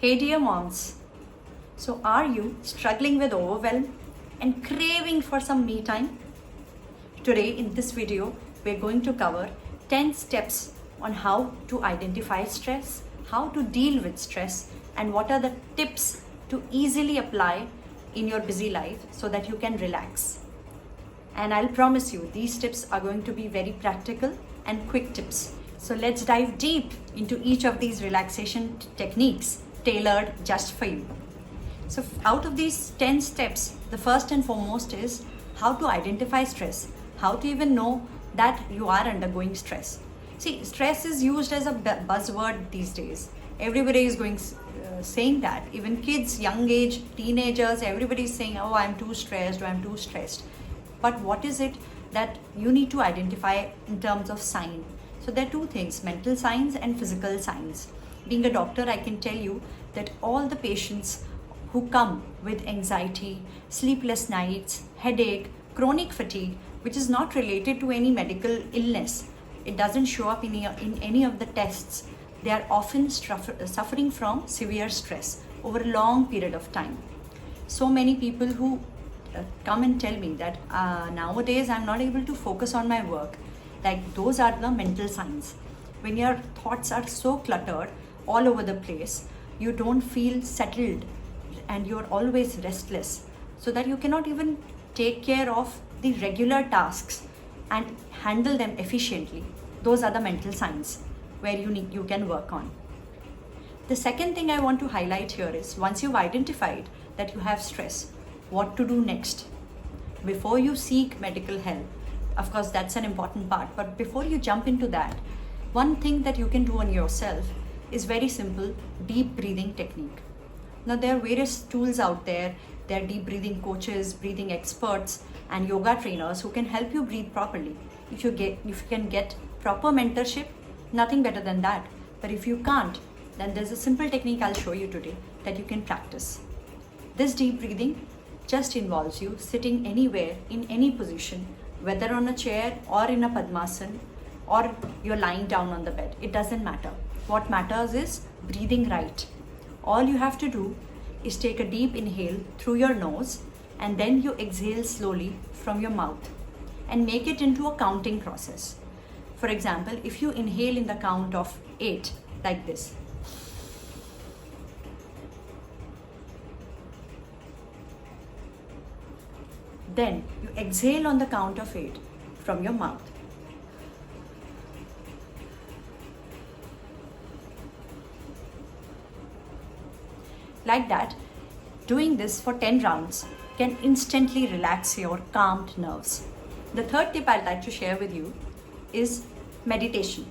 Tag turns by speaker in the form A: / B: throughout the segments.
A: Hey dear moms, so are you struggling with overwhelm and craving for some me time? Today in this video, we're going to cover 10 steps on how to identify stress, how to deal with stress, and what are the tips to easily apply in your busy life so that you can relax. And I'll promise you, these tips are going to be very practical and quick tips. So let's dive deep into each of these relaxation techniques tailored just for you. So out of these 10 steps, the first and foremost is how to identify stress, how to even know that you are undergoing stress. See, stress is used as a buzzword these days. Everybody is saying that. Even kids, young age, teenagers, everybody is saying, oh, I'm too stressed or I'm too stressed. But what is it that you need to identify in terms of sign? So there are two things, mental signs and physical signs. Being a doctor, I can tell you that all the patients who come with anxiety, sleepless nights, headache, chronic fatigue, which is not related to any medical illness, it doesn't show up in any of the tests, they are often suffering from severe stress over a long period of time. So many people who come and tell me that nowadays I'm not able to focus on my work. Like, those are the mental signs. When your thoughts are so cluttered all over the place, you don't feel settled and you're always restless, so that you cannot even take care of the regular tasks and handle them efficiently. Those are the mental signs where you can work on. The second thing I want to highlight here is, once you've identified that you have stress, what to do next. Before you seek medical help, of course that's an important part, but before you jump into that, one thing that you can do on yourself is very simple, deep breathing technique. Now there are various tools out there. There are deep breathing coaches, breathing experts, and yoga trainers who can help you breathe properly. If you can get proper mentorship, nothing better than that. But if you can't, then there's a simple technique I'll show you today that you can practice. This deep breathing just involves you sitting anywhere in any position, whether on a chair or in a Padmasana, or you're lying down on the bed. It doesn't matter. What matters is breathing right. All you have to do is take a deep inhale through your nose, and then you exhale slowly from your mouth, and make it into a counting process. For example, if you inhale in the count of 8, like this, then you exhale on the count of 8 from your mouth. Like that, doing this for 10 rounds can instantly relax your calmed nerves. The third tip I'd like to share with you is meditation.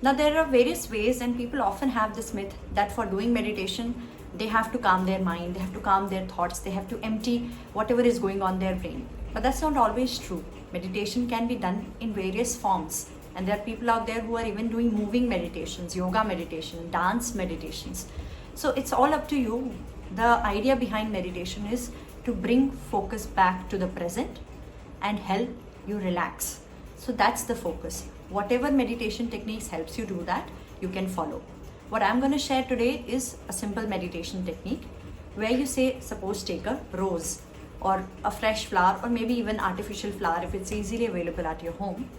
A: Now there are various ways, and people often have this myth that for doing meditation, they have to calm their mind, they have to calm their thoughts, they have to empty whatever is going on their brain. But that's not always true. Meditation can be done in various forms. And there are people out there who are even doing moving meditations, yoga meditation, dance meditations. So it's all up to you. The idea behind meditation is to bring focus back to the present and help you relax. So that's the focus. Whatever meditation techniques helps you do that, you can follow. What I'm going to share today is a simple meditation technique where you say, suppose take a rose or a fresh flower, or maybe even artificial flower if it's easily available at your home.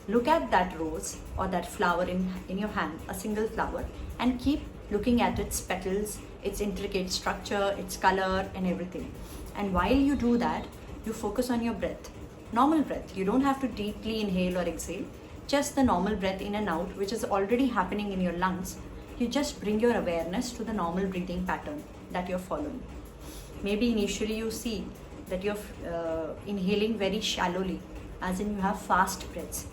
A: Look at that rose or that flower in your hand, a single flower, and keep looking at its petals, its intricate structure, its color and everything. And while you do that, you focus on your breath. Normal breath. You don't have to deeply inhale or exhale. Just the normal breath in and out, which is already happening in your lungs. You just bring your awareness to the normal breathing pattern that you're following. Maybe initially you see that you're inhaling very shallowly, as in you have fast breaths.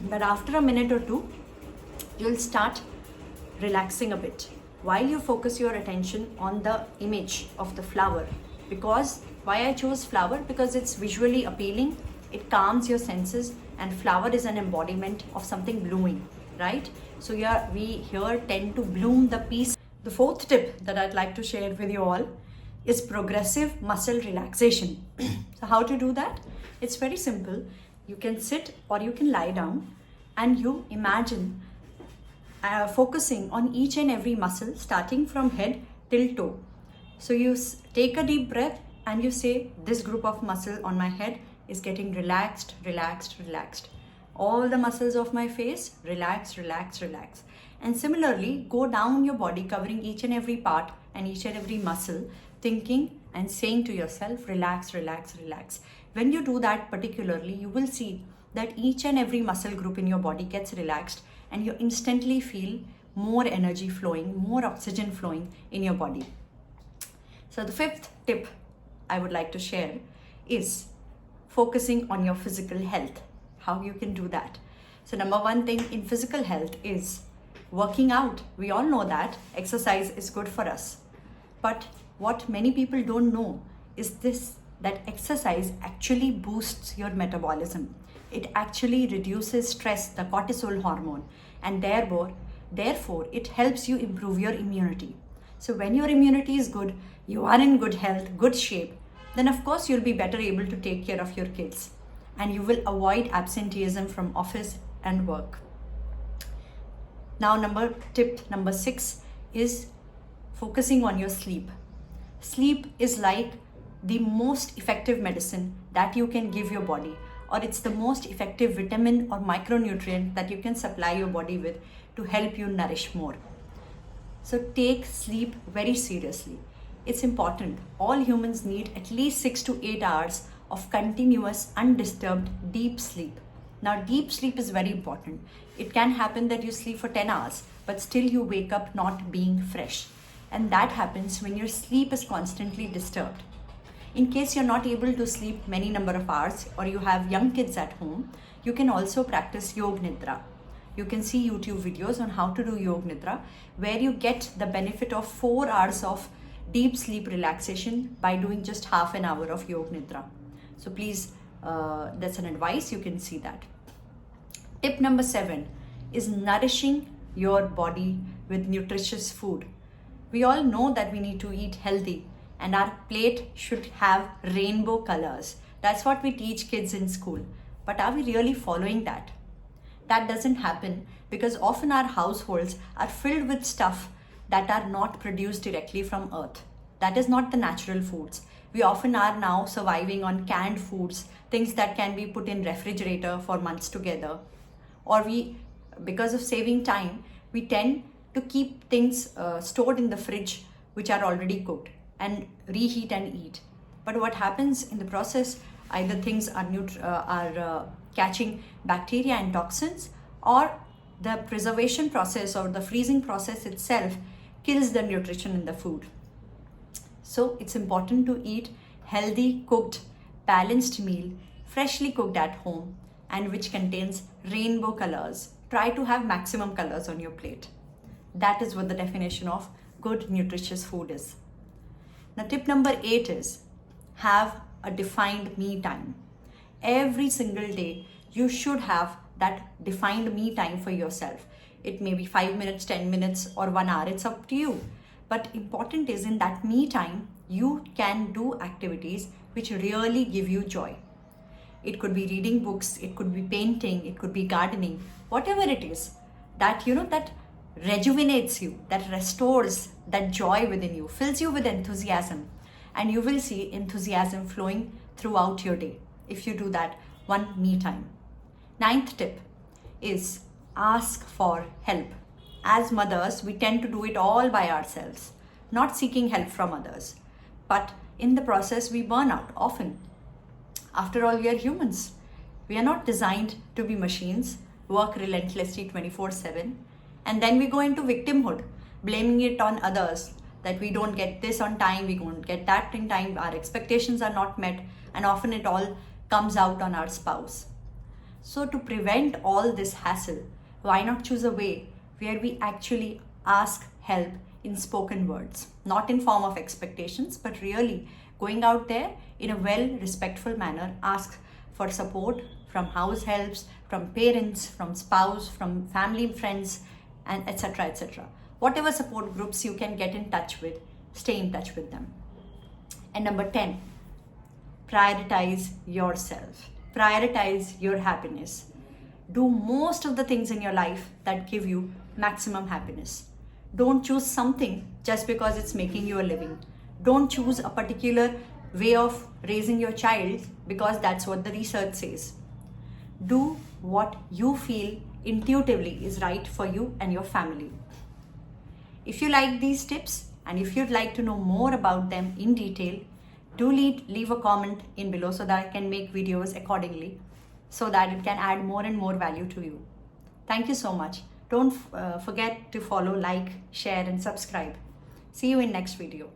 A: But after a minute or two, you'll start relaxing a bit while you focus your attention on the image of the flower. Because why I chose flower? Because it's visually appealing, it calms your senses, and flower is an embodiment of something blooming, right? So we here tend to bloom the peace. The fourth tip that I'd like to share with you all is progressive muscle relaxation. So how to do that? It's very simple. You can sit or you can lie down, and you imagine focusing on each and every muscle starting from head till toe. So you take a deep breath and you say, this group of muscle on my head is getting relaxed, relaxed, relaxed. All the muscles of my face, relax, relax, relax. And similarly, go down your body, covering each and every part and each and every muscle, thinking and saying to yourself, relax, relax, relax. When you do that particularly, you will see that each and every muscle group in your body gets relaxed and you instantly feel more energy flowing, more oxygen flowing in your body. So the fifth tip I would like to share is focusing on your physical health. How you can do that. So number one thing in physical health is working out. We all know that exercise is good for us. But what many people don't know is this, that exercise actually boosts your metabolism. It actually reduces stress, the cortisol hormone, and therefore it helps you improve your immunity. So when your immunity is good, you are in good health, good shape, then of course you'll be better able to take care of your kids and you will avoid absenteeism from office and work. Now tip number 6 is focusing on your sleep. Sleep is like the most effective medicine that you can give your body, or it's the most effective vitamin or micronutrient that you can supply your body with to help you nourish more. So take sleep very seriously. It's important. All humans need at least 6 to 8 hours of continuous, undisturbed, deep sleep. Now, deep sleep is very important. It can happen that you sleep for 10 hours, but still you wake up not being fresh. And that happens when your sleep is constantly disturbed. In case you're not able to sleep many number of hours or you have young kids at home, you can also practice Yog Nidra. You can see YouTube videos on how to do Yog Nidra, where you get the benefit of 4 hours of deep sleep relaxation by doing just half an hour of Yog Nidra. So please, that's an advice, you can see that. Tip number 7 is nourishing your body with nutritious food. We all know that we need to eat healthy and our plate should have rainbow colors. That's what we teach kids in school. But are we really following that? That doesn't happen because often our households are filled with stuff that are not produced directly from earth. That is not the natural foods. We often are now surviving on canned foods, things that can be put in refrigerator for months together. Or because of saving time, we tend to keep things stored in the fridge which are already cooked and reheat and eat. But what happens in the process, either things are catching bacteria and toxins, or the preservation process or the freezing process itself kills the nutrition in the food. So it's important to eat healthy, cooked, balanced meal, freshly cooked at home, and which contains rainbow colors. Try to have maximum colors on your plate. That is what the definition of good, nutritious food is. Now, tip number 8 is have a defined me time. Every single day, you should have that defined me time for yourself. It may be 5 minutes, 10 minutes, or 1 hour. It's up to you. But important is in that me time, you can do activities which really give you joy. It could be reading books, it could be painting, it could be gardening, whatever it is that, that rejuvenates you, that restores that joy within you, fills you with enthusiasm. And you will see enthusiasm flowing throughout your day if you do that one me time. 9th tip is ask for help. As mothers, we tend to do it all by ourselves, not seeking help from others. But in the process, we burn out often. After all, we are humans. We are not designed to be machines, work relentlessly 24/7, and then we go into victimhood, blaming it on others, that we don't get this on time, we don't get that in time, our expectations are not met, and often it all comes out on our spouse. So to prevent all this hassle, why not choose a way where we actually ask help in spoken words, not in form of expectations, but really going out there in a well respectful manner, ask for support from house helps, from parents, from spouse, from family, friends, and etc. etc. Whatever support groups you can get in touch with, stay in touch with them. And number 10, prioritize yourself. Prioritize your happiness. Do most of the things in your life that give you maximum happiness. Don't choose something just because it's making you a living. Don't choose a particular way of raising your child because that's what the research says. Do what you feel intuitively is right for you and your family. If you like these tips and if you'd like to know more about them in detail, do leave a comment in below so that I can make videos accordingly so that it can add more and more value to you. Thank you so much. Don't forget to follow, like, share and subscribe. See you in next video.